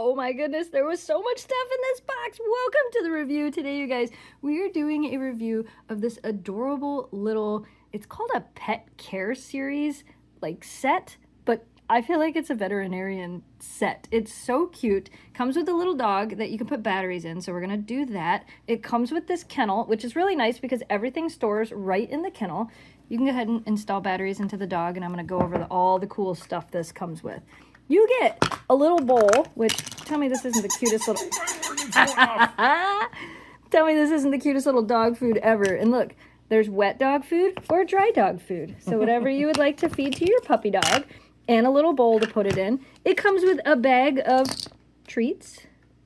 Oh my goodness, there was so much stuff in this box. Welcome to the review today, you guys. We are doing a review of this adorable little, it's called a pet care series, like set, but I feel like it's a veterinarian set. It's so cute. Comes with a little dog that you can put batteries in, so we're gonna do that. It comes with this kennel, which is really nice because everything stores right in the kennel. You can go ahead and install batteries into the dog, and I'm gonna go over all the cool stuff this comes with. You get a little bowl, which, tell me this isn't the cutest little... Tell me this isn't the cutest little dog food ever. And look, there's wet dog food or dry dog food. So whatever you would like to feed to your puppy dog, and a little bowl to put it in. It comes with a bag of treats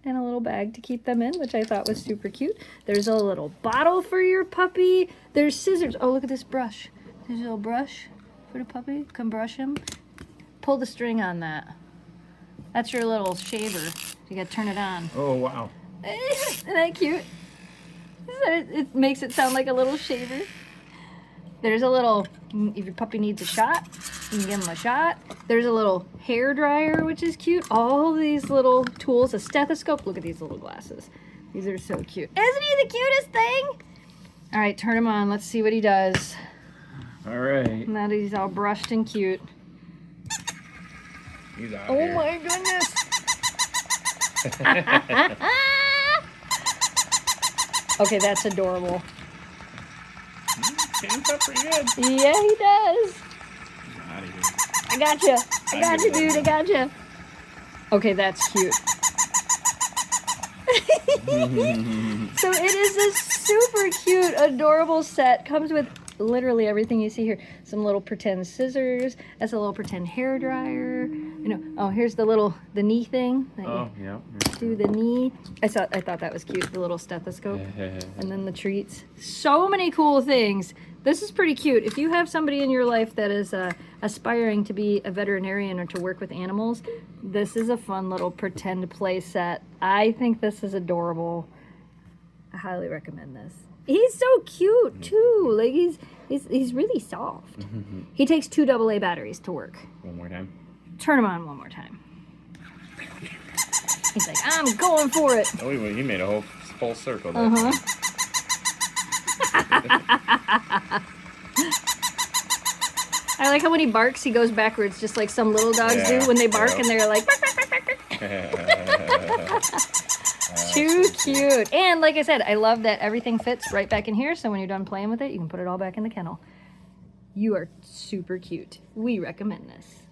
and a little bag to keep them in, which I thought was super cute. There's a little bottle for your puppy. There's scissors. Oh, look at this brush. There's a little brush for the puppy. Come brush him. Pull the string on that. That's your little shaver. You gotta turn it on. Oh, wow. Isn't that cute? It makes it sound like a little shaver. There's a little, if your puppy needs a shot, you can give him a shot. There's a little hair dryer, which is cute. All these little tools, a stethoscope. Look at these little glasses. These are so cute. Isn't he the cutest thing? All right, turn him on. Let's see what he does. All right. Now that he's all brushed and cute. He's out Oh here. my goodness. Okay, that's adorable. Stands up pretty good. Yeah, he does. Out of here. I got you. I got you, dude. I got you. Okay, that's cute. So it is a super cute, adorable set. Comes with literally everything you see here. Some little pretend scissors. That's a little pretend hair dryer. You know. Oh, here's the knee thing. Oh, yeah. Do the knee. I thought that was cute. The little stethoscope, and then the treats. So many cool things. This is pretty cute. If you have somebody in your life that is aspiring to be a veterinarian or to work with animals, this is a fun little pretend play set. I think this is adorable. I highly recommend this. He's so cute too. Like he's really soft. He takes 2 AA batteries to work. One more time. Turn him on one more time. He's like, I'm going for it. Oh, he made a whole full circle there. I like how when he barks, he goes backwards, just like some little dogs do when they bark, and they're like, bark, bark, bark, bark, bark. Too cute. And like I said, I love that everything fits right back in here, so when you're done playing with it, you can put it all back in the kennel. You are super cute. We recommend this.